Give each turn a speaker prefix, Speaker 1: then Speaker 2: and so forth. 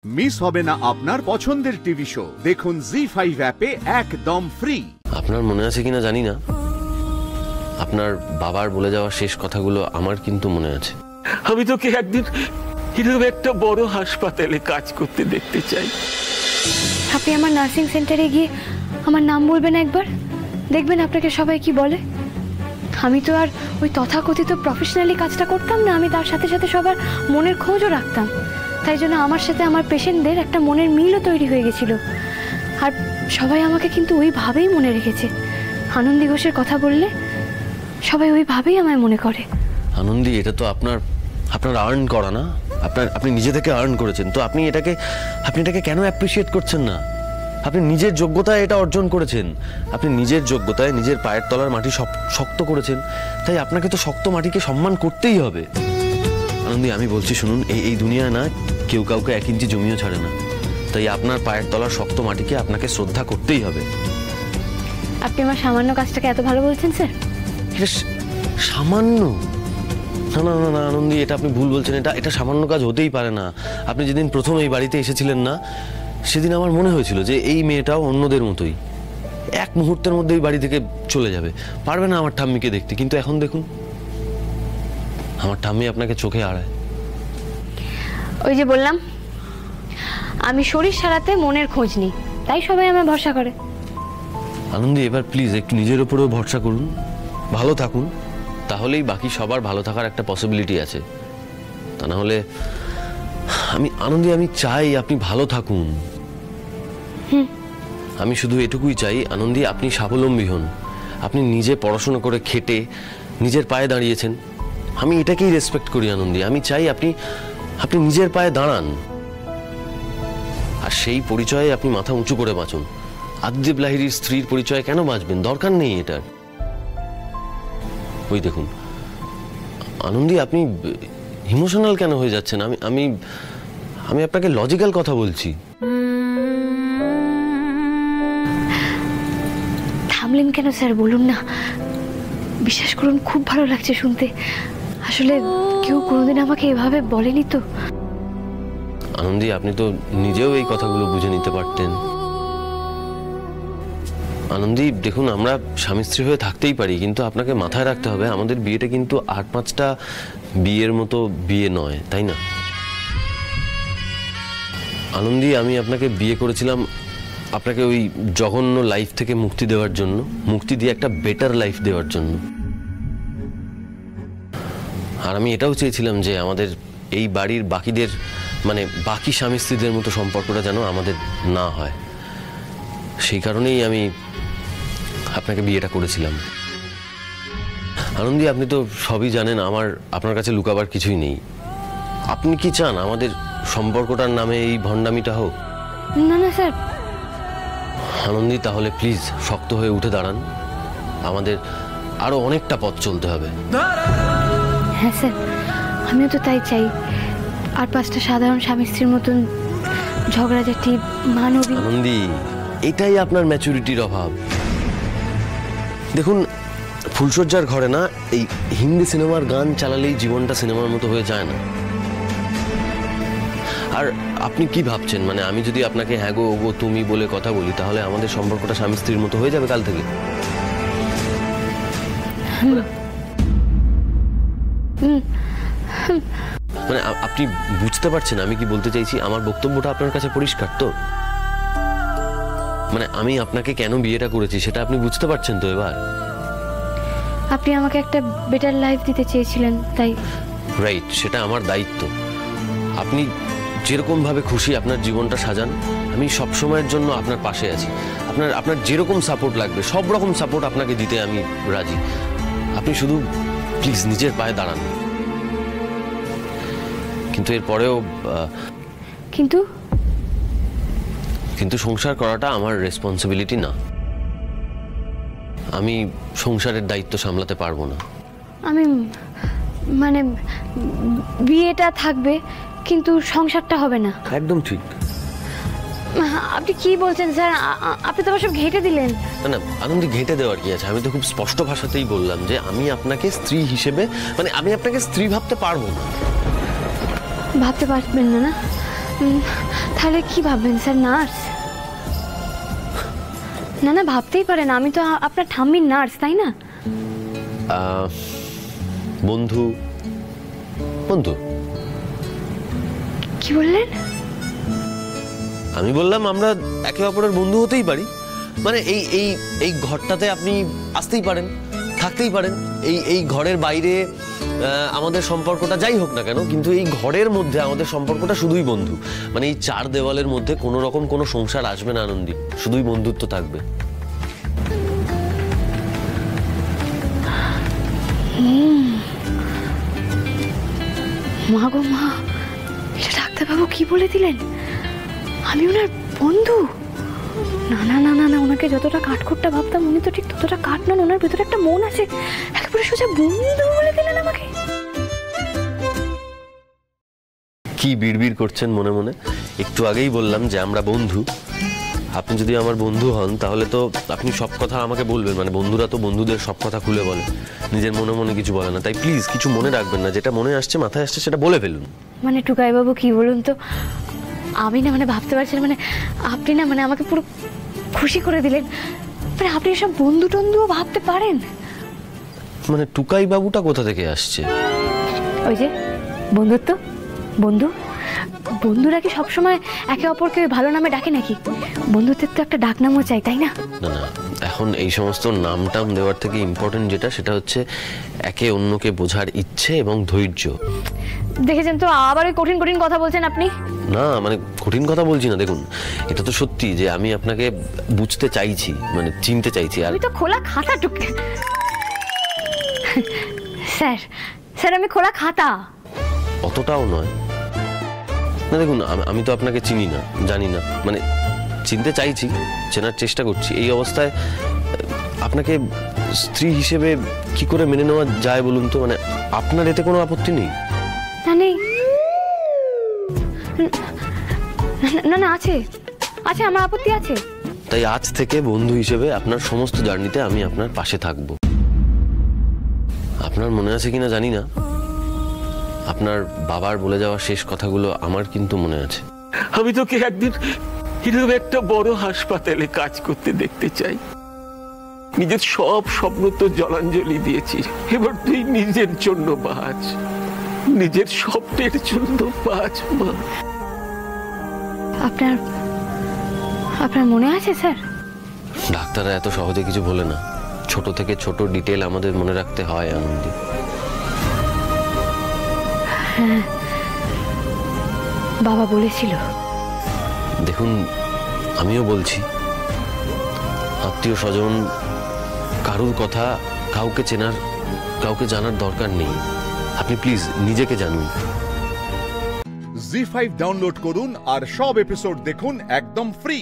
Speaker 1: Miss হবে না আপনার পছন্দের টিভি শো। দেখুন জি5 অ্যাপে একদম ফ্রি।
Speaker 2: আপনার মনে আছে কিনা জানি না, আপনার বাবার বলে যাওয়া শেষ কথাগুলো আমার কিন্তু মনে আছে।
Speaker 3: আমি তোকে একদিন এরকম একটা বড় হাসপাতালে কাজ করতে দেখতে চাই।
Speaker 4: আপনি আমার নার্সিং সেন্টারে গিয়ে আমার নাম বলবেন একবার, দেখবেন আপনাকে সবাই কি বলে। আমি তো আর ওই তথাকথিত প্রফেশনালি কাজটা করতাম না, আমি তার সাথে সাথে সবার মনের খোঁজও রাখতাম। তাই জন্য আমার সাথে আমার পেশেন্টদের একটা মনের মিলও তৈরি হয়ে গেছিল। আর সবাই আমাকে কিন্তু ওইভাবেই মনে রেখেছে। আনন্দী ঘোষের কথা বললে সবাই ওইভাবেই আমায় মনে করে।
Speaker 2: আনন্দী, এটা তো আপনার আর্ন করা না, আপনি নিজে থেকে আর্ন করেছেন, তো আপনি এটাকে কেন অ্যাপ্রিসিয়েট করছেন না? আপনি নিজের যোগ্যতায় এটা অর্জন করেছেন, আপনি নিজের যোগ্যতায় নিজের পায়ের তলার মাটি শক্ত করেছেন, তাই আপনাকে তো শক্ত মাটিকে সম্মান করতেই হবে। আনন্দী, আমি বলছি শুনুন, এই দুনিয়ায় না কেউ কাউকে 1 ইঞ্চি জমিও ছাড়ে না, তাই আপনার পায়ের তলার শক্ত মাটিকে আপনাকে শ্রদ্ধা করতেই হবে।
Speaker 4: আপনি আমার সামান্য কাজটাকে এত ভালো বলছেন স্যার?
Speaker 2: সামান্য? না না না আনন্দী, এটা আপনি ভুল বলছেন। এটা সামান্য কাজ হতেই পারে না। আপনি যেদিন প্রথম এই বাড়িতে এসেছিলেন না, সেদিন আমার মনে হয়েছিল যে এই মেয়েটাও অন্যদের মতোই এক মুহূর্তের মধ্যে এই বাড়ি থেকে চলে যাবে, পারবে না আমার ঠাম্মিকে দেখতে। কিন্তু এখন দেখুন, আমার ঠাম্মি আপনাকে চোখে আড়ায়।
Speaker 4: ওই যে বললাম, আমি শরীর সারাতে মনের খোঁজ নিই, তাই সবাই আমায় ভরসা করে।
Speaker 2: আনন্দী, এবার প্লিজ একটু নিজের উপরেও ভরসা করুন, ভালো থাকুন, তাহলেই বাকি সবার ভালো থাকার একটা পসিবিলিটি আছে। তা না হলে আনন্দী, আমি চাই আপনি ভালো থাকুন। আমি শুধু এটুকুই চাই আনন্দী, আপনি স্বাবলম্বী হন। আপনি নিজে পড়াশোনা করে খেটে নিজের পায়ে দাঁড়িয়েছেন, আমি এটাকেই রেসপেক্ট করি আনন্দী। আমি চাই আপনি নিজের পায়ে দাঁড়ান, আর সেই পরিচয়ে আপনি মাথা উঁচু করে বাঁচুন। আদিদেব লাহিড়ীর স্ত্রীর পরিচয় কেন বাঁচবেন? দরকার নেই এটার। ওই দেখুন আনন্দী, আপনি ইমোশনাল কেন হয়ে যাচ্ছেন? আমি আপনাকে লজিক্যাল কথা বলছি।
Speaker 4: থামলেন কেন স্যার, বলুন না। বিশ্বাস করুন, খুব ভালো লাগছে শুনতে। আসলে কেউ কোনোদিন আমাকে এভাবে বলেনি তো।
Speaker 2: আনন্দী, আপনি তো নিজেও এই কথাগুলো বুঝে নিতে পারতেন। আনন্দী, দেখুন, আমরা স্বামী স্ত্রী হয়ে থাকতেই পারি, কিন্তু আপনাকে মাথায় রাখতে হবে আমাদের বিয়েটা কিন্তু 8-5টা বিয়ের মতো বিয়ে নয়, তাই না? আনন্দী, আমি আপনাকে বিয়ে করেছিলাম আপনাকে ওই জঘন্য লাইফ থেকে মুক্তি দেওয়ার জন্য, মুক্তি দিয়ে একটা বেটার লাইফ দেওয়ার জন্য। আর আমি এটাও চেয়েছিলাম যে আমাদের এই বাড়ির বাকিদের, মানে বাকি স্বামী স্ত্রীদের মতো সম্পর্কটা যেন আমাদের না হয়। সেই কারণেই আমি আপনাকে বিয়েটা করেছিলাম। আনন্দী, আপনি তো সবই জানেন, আপনার কাছে লুকাবার কিছুই নেই। আপনি কি চান আমাদের সম্পর্কটার নামে এই ভণ্ডামিটা হোক?
Speaker 4: না না স্যার।
Speaker 2: আনন্দী, তাহলে প্লিজ শক্ত হয়ে উঠে দাঁড়ান, আমাদের আরো অনেকটা পথ চলতে হবে।
Speaker 4: হ্যাঁ স্যার, আমিও তো তাই চাই। আর 5টা সাধারণ স্বামী স্ত্রীর মতন ঝগড়াঝাটি, মানবী।
Speaker 2: আনন্দী, এটাই আপনার ম্যাচুরিটির অভাব। দেখুন, ফুলসজ্জার ঘরে না এই হিন্দি সিনেমার গান চালালেই জীবনটা সিনেমার মতো হয়ে যায় না। আর আপনি কি ভাবছেন, মানে আমি যদি আপনাকে হ্যাঁ গো ওগো তুমি বলে কথা বলি, তাহলে আমাদের সম্পর্কটা স্বামী স্ত্রীর মতো হয়ে যাবে কাল থেকে? মানে আপনি বুঝতে পারছেন আমি কি বলতে চাইছি? আমার বক্তব্যটা আপনার কাছে পরিষ্কার তো? মানে আমি আপনাকে কেন বিয়েটা করেছি সেটা আপনি বুঝতে পারছেন তো এবার?
Speaker 4: আপনি আমাকে একটা বেটার লাইফ দিতে চেয়েছিলেন, তাই।
Speaker 2: রাইট, সেটা আমার দায়িত্ব। আপনি যেরকম ভাবে খুশি আপনার জীবনটা সাজান, আমি সব সময়ের জন্য আপনার পাশে আছি। আপনার যেরকম সাপোর্ট লাগবে সব রকম সাপোর্ট আপনাকে দিতে আমি রাজি। আপনি শুধু প্লিজ নিজের পায়ে দাঁড়ান। কিন্তু এরপরেও কিন্তু সংসার করাটা আমার রেসপন্সিবিলিটি না। আমি সংসারের দায়িত্ব সামলাতে পারবো না।
Speaker 4: আমি মানে বিয়েটা থাকবে কিন্তু সংসারটা হবে না।
Speaker 2: একদম ঠিক।
Speaker 4: আপনি কি বলছেন স্যার? আপনি তো সব ঘেঁটে দিলেন।
Speaker 2: না না আনন্দী, ঘেঁটে দেওয়ার কি আছে? আমি তো খুব স্পষ্ট ভাষাতেই বললাম যে আমি আপনাকে স্ত্রী হিসেবে, মানে আমি আপনাকে স্ত্রী ভাবতে পারবো না।
Speaker 4: ভাবতে পারবেন না? তাহলে কি ভাববেন স্যার, নার্স? না না, ভাবতেই পারেন আমি তো আপনার ঠাম্মির নার্স, তাই না?
Speaker 2: বন্ধু বন্ধু
Speaker 4: কি বললেন?
Speaker 2: আমি বললাম আমরা একে অপরের বন্ধু হতেই পারি। মানে এই এই এই ঘরটাতে আপনি আসতেই পারেন, থাকতেই পারেন। এই ঘরের বাইরে আমাদের সম্পর্কটা যাই হোক না কেন, কিন্তু এই ঘরের মধ্যে আমাদের সম্পর্কটা শুধুই বন্ধু। মানে এই চার দেওয়ালের মধ্যে কোনো রকম কোনো সংসার আসবে না আনন্দী, শুধুই বন্ধুত্ব থাকবে।
Speaker 4: মা গো মা, এটা ডাক্তারবাবু কি বলে দিলেন? আমি ওনার বন্ধু? না না না না না, ওনাকে যতটা কাঠখোট্টা ভাবতাম উনি তো ঠিক ততটা কাঠ নন। ওনার ভেতরে একটা মন আছে, একেবারে সোজা বন্ধু বলে দিলেন আমাকে।
Speaker 2: কি বিড়বিড় করছেন মনে মনে? একটু আগেই বললাম যে আমরা বন্ধু। আপনি যদি আমার বন্ধু হন তাহলে তো আপনি সব কথা আমাকে বলবেন। মানে বন্ধুরা তো বন্ধুদের সব কথা খুলে বলে, নিজের মনে মনে কিছু বলে না। তাই প্লিজ কিছু মনে রাখবেন না, যেটা মনে আসছে মাথায় আসছে সেটা বলে ফেলুন।
Speaker 4: মানে টুকাইবাবু কি বলুন তো, আমি না মানে ভাবতে পারছিলাম, মানে আপনি না মানে আমাকে পুরো খুশি করে দিলেন। মানে আপনি সব বন্ধু টন্ধুও ভাবতে পারেন?
Speaker 2: মানে টুকাই বাবুটা কোথা থেকে আসছে?
Speaker 4: ওই যে বন্ধুত্ব, বন্ধু। বন্ধুরা কি সবসময় একে অপরকে ভালো নামে ডাকে নাকি? বন্ধুত্বের তো একটা ডাকনামও চাই, তাই না?
Speaker 2: না না, এখন এই সমস্ত নাম টাম দেওয়ার থেকে ইম্পর্টেন্ট যেটা, সেটা হচ্ছে একে অন্যকে বোঝার ইচ্ছে এবং ধৈর্য।
Speaker 4: দেখেছেন তো, আবার ওই কঠিন কঠিন কথা বলছেন আপনি।
Speaker 2: না মানে কঠিন কথা বলছি না, দেখুন এটা তো সত্যি যে আমি আপনাকে বুঝতে চাইছি, মানে চিনতে চাইছি। আর
Speaker 4: আমি তো খোলা খাতা স্যার, স্যার আমি খোলা খাতা।
Speaker 2: অতটাও নয়। না দেখুন, আমি তো আপনাকে চিনি না, জানি না, মানে চিনতে চাইছি, চেনার চেষ্টা করছি। এই অবস্থায় আপনাকে স্ত্রী হিসেবে কি করে মেনে নেওয়া যায় বলুন তো? মানে আপনার এতে কোনো আপত্তি নেই?
Speaker 4: না নেই, না না আছে, আছে, আমার আপত্তি আছে।
Speaker 2: তাই আজ থেকে বন্ধু হিসেবে আপনার সমস্ত জার্নিতে আমি আপনার পাশে থাকবো। আপনার মনে আছে কিনা জানি না, আপনার বাবার বলে যাওয়া শেষ কথাগুলো আমার কিন্তু মনে আছে।
Speaker 3: আমি তোকে একদিন এরকম একটা বড় হাসপাতালে কাজ করতে দেখতে চাই। নিজের সব স্বপ্ন তো জলাঞ্জলি দিয়েছিস, এবার তুই নিজের জন্য বাঁচ, নিজের স্বপ্নের জন্য বাঁচ মা।
Speaker 4: আপনার আপনার মনে আছে স্যার?
Speaker 2: ডাক্তাররা এত সহজে কিছু বলে না, ছোট থেকে ছোট ডিটেল আমাদের মনে রাখতে হয় আনন্দী।
Speaker 4: হ্যাঁ, বাবা বলেছিল।
Speaker 2: দেখুন আমিও বলছি, আত্মীয় স্বজন কারুর কথা কাউকে জানার দরকার নেই। আপনি প্লিজ নিজেকে জানুন।
Speaker 1: জি5 ডাউনলোড করুন আর সব এপিসোড দেখুন একদম ফ্রি।